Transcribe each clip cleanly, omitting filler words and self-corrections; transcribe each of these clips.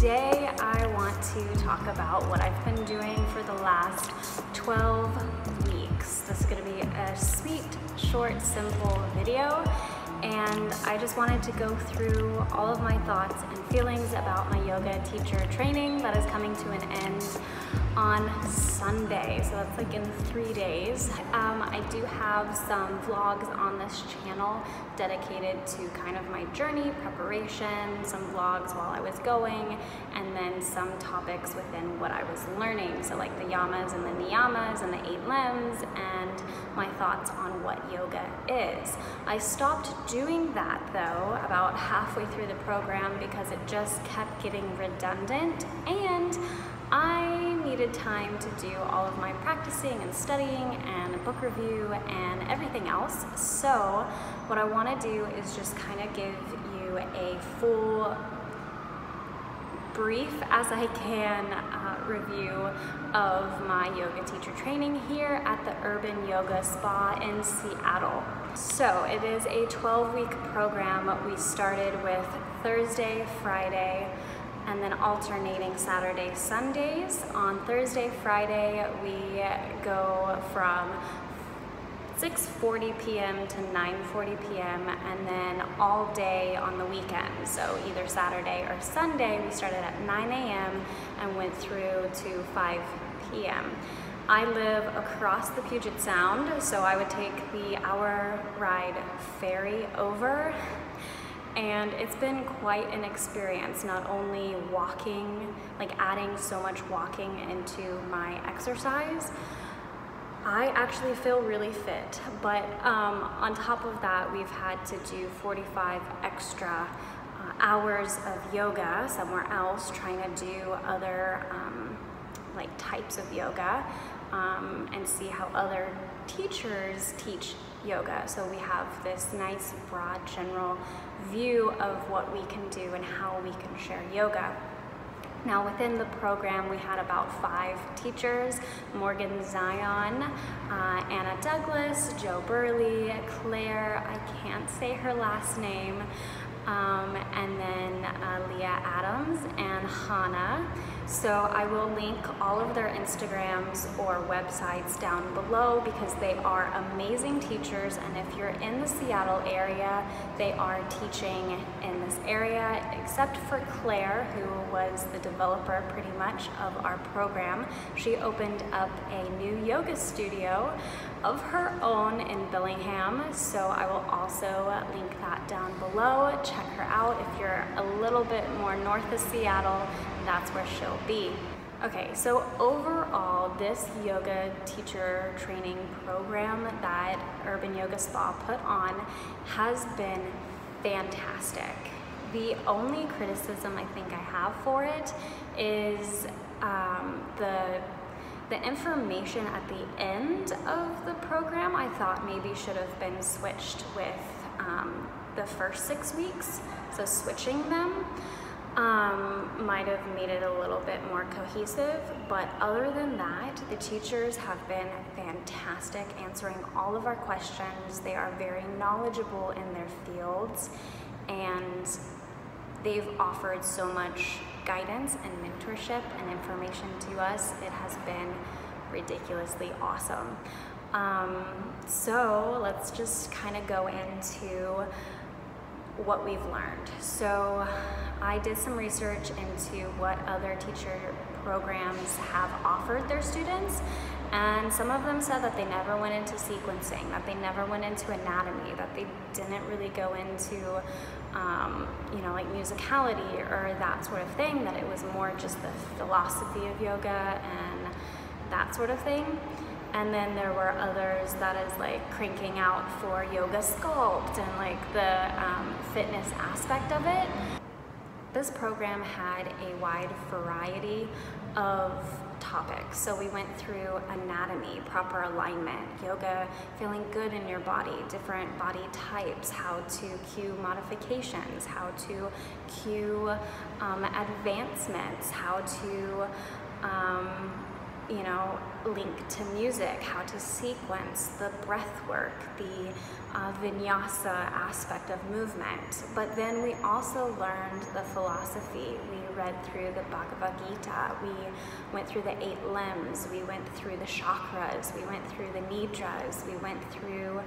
Today I want to talk about what I've been doing for the last 12 weeks. This is going to be a sweet, short, simple video, and I just wanted to go through all of my thoughts and feelings about my yoga teacher training that is coming to an end on Sunday, so that's like in 3 days. I do have some vlogs on this channel dedicated to kind of my journey, preparation, some vlogs while I was going, and then some topics within what I was learning, so like the yamas and the niyamas and the 8 limbs, and my thoughts on what yoga is. I stopped doing that though about halfway through the program because it just kept getting redundant, and I needed time to do all of my practicing and studying and book review and everything else. So what I want to do is just kind of give you a full, brief as I can review of my yoga teacher training here at the Urban Yoga Spa in Seattle. So it is a 12-week program. We started with Thursday, Friday, and then alternating Saturday, Sundays. On Thursday, Friday, we go from 6:40 p.m. to 9:40 p.m. and then all day on the weekend. So either Saturday or Sunday, we started at 9 a.m. and went through to 5 p.m. I live across the Puget Sound, so I would take the hour ride ferry over. And it's been quite an experience, not only walking, like adding so much walking into my exercise. I actually feel really fit, but on top of that, we've had to do 45 extra hours of yoga somewhere else, trying to do other like types of yoga and see how other teachers teach yoga. So we have this nice broad general view of what we can do and how we can share yoga. Now within the program we had about 5 teachers: Morgan Zion, Anna Douglas, Joe Burley, Claire, I can't say her last name, and then Leah Adams and Hannah. So I will link all of their Instagrams or websites down below because they are amazing teachers, and if you're in the Seattle area, they are teaching in this area, except for Claire, who was the developer pretty much of our program. She opened up a new yoga studio of her own in Bellingham, so I will also link that down below. Check her out if you're a little bit more north of Seattle. That's where she'll be. Okay, so overall, this yoga teacher training program that Urban Yoga Spa put on has been fantastic. The only criticism I think I have for it is the information at the end of the program I thought maybe should have been switched with the first 6 weeks, so switching them might have made it a little bit more cohesive, but other than that, the teachers have been fantastic answering all of our questions. They are very knowledgeable in their fields, and they've offered so much guidance and mentorship and information to us. It has been ridiculously awesome. So let's just kind of go into what we've learned. So I did some research into what other teacher programs have offered their students, and some of them said that they never went into sequencing, that they never went into anatomy, that they didn't really go into you know, like musicality or that sort of thing, that it was more just the philosophy of yoga and that sort of thing. And then there were others that is like cranking out for yoga sculpt and like the fitness aspect of it. This program had a wide variety of topics. So we went through anatomy, proper alignment, yoga, feeling good in your body, different body types, how to cue modifications, how to cue advancements, how to you know, link to music, how to sequence, the breath work, the vinyasa aspect of movement. But then we also learned the philosophy. We read through the Bhagavad Gita, we went through the 8 limbs, we went through the chakras, we went through the nidras, we went through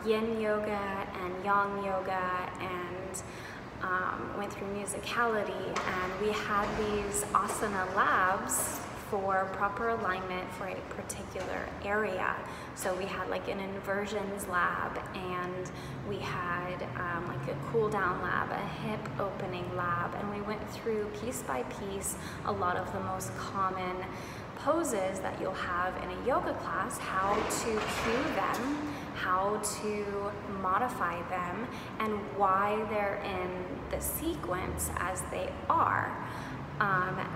yin yoga and yang yoga, and went through musicality, and we had these asana labs for proper alignment for a particular area. So we had like an inversions lab, and we had like a cool down lab, a hip opening lab, and we went through piece by piece a lot of the most common poses that you'll have in a yoga class, how to cue them, how to modify them, and why they're in the sequence as they are.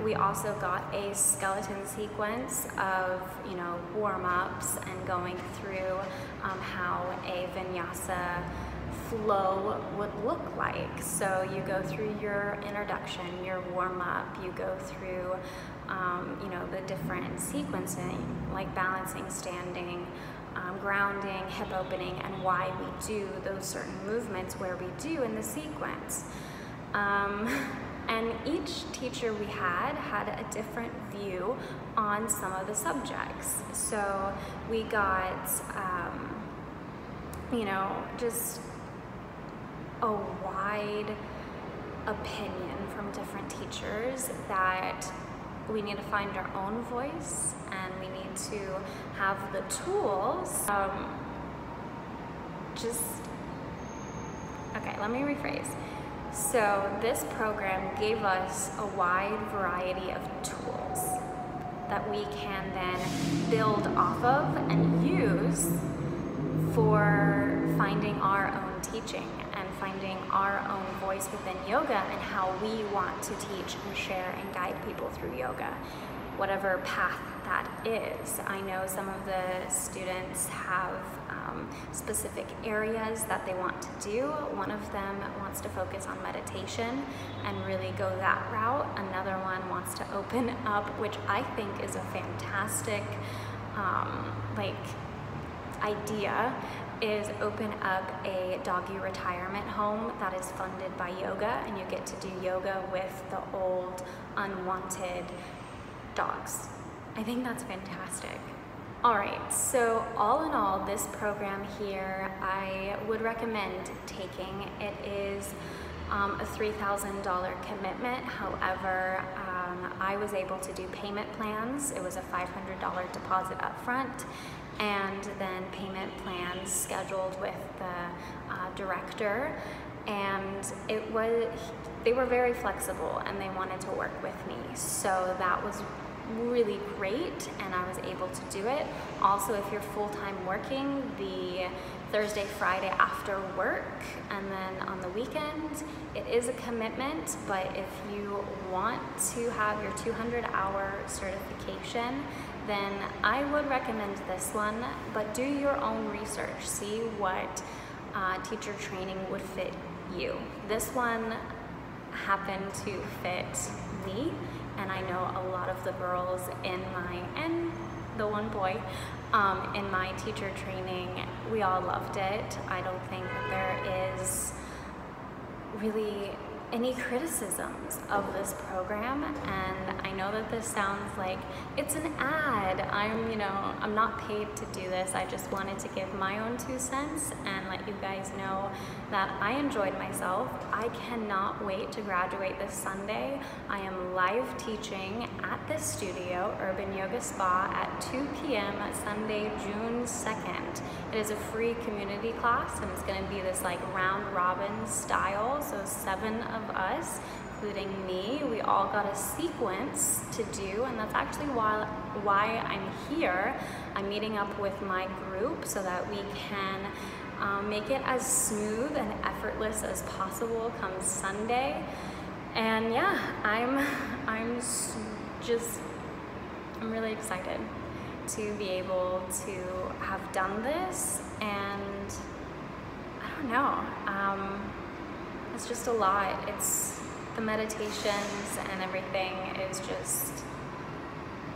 We also got a skeleton sequence of, you know, warm-ups and going through how a vinyasa flow would look like. So you go through your introduction, your warm-up, you go through you know, the different sequencing, like balancing, standing, grounding, hip opening, and why we do those certain movements where we do in the sequence. And each teacher we had a different view on some of the subjects. So we got, you know, just a wide opinion from different teachers that we need to find our own voice, and we need to have the tools. Okay, let me rephrase. So this program gave us a wide variety of tools that we can then build off of and use for finding our own teaching and finding our own voice within yoga and how we want to teach and share and guide people through yoga, whatever path that is. I know some of the students have specific areas that they want to do. One of them wants to focus on meditation and really go that route. Another one wants to open up, which I think is a fantastic like idea, is open up a doggy retirement home that is funded by yoga, and you get to do yoga with the old unwanted dogs. I think that's fantastic. All right, so all in all, this program here, I would recommend taking. It is a $3,000 commitment. However, I was able to do payment plans. It was a $500 deposit up front, and then payment plans scheduled with the director. And they were very flexible, and they wanted to work with me. So that was really great, and I was able to do it. Also, if you're full-time working, the Thursday, Friday after work, and then on the weekend, it is a commitment, but if you want to have your 200-hour certification, then I would recommend this one, but do your own research. See what teacher training would fit you. This one happened to fit me, and I know a lot of the girls in and the one boy in my teacher training, we all loved it. I don't think that there is really any criticisms of this program, and I know that this sounds like it's an ad. I'm not paid to do this. I just wanted to give my own 2 cents and let you guys know that I enjoyed myself. I cannot wait to graduate this Sunday. I am live teaching at this studio, Urban Yoga Spa, at 2 p.m. Sunday, June 2nd. It is a free community class, and it's going to be this like round robin style, so 7 of us, including me, we all got a sequence to do, and that's actually why I'm here. I'm meeting up with my group so that we can make it as smooth and effortless as possible come Sunday. And yeah, I'm really excited to be able to have done this, and I don't know, it's just a lot. It's the meditations and everything is just,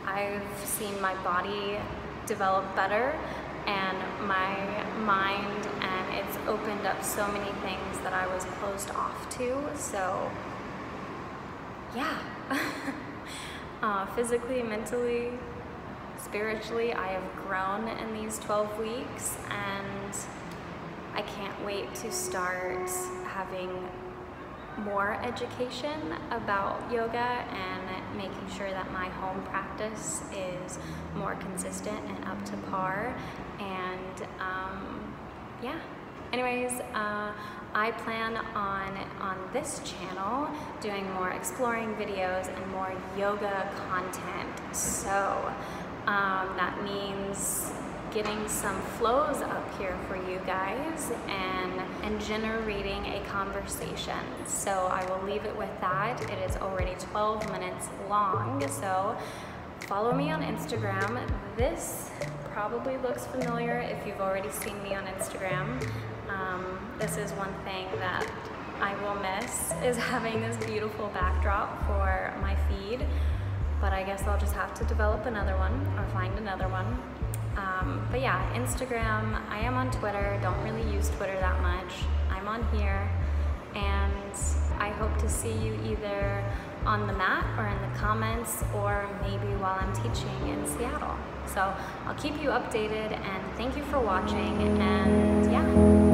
I've seen my body develop better and my mind, and it's opened up so many things that I was closed off to. So yeah, physically, mentally, spiritually, I have grown in these 12 weeks, and I can't wait to start having more education about yoga and making sure that my home practice is more consistent and up to par. And yeah, anyways, I plan on this channel doing more exploring videos and more yoga content. So that means getting some flows up here for you guys and generating a conversation. So I will leave it with that. It is already 12 minutes long, so follow me on Instagram. This probably looks familiar if you've already seen me on Instagram. This is one thing that I will miss, is having this beautiful backdrop for my feed, but I guess I'll just have to develop another one or find another one. But yeah, Instagram, I am on Twitter, don't really use Twitter that much. I'm on here, and I hope to see you either on the mat or in the comments, or maybe while I'm teaching in Seattle. So I'll keep you updated, and thank you for watching, and yeah.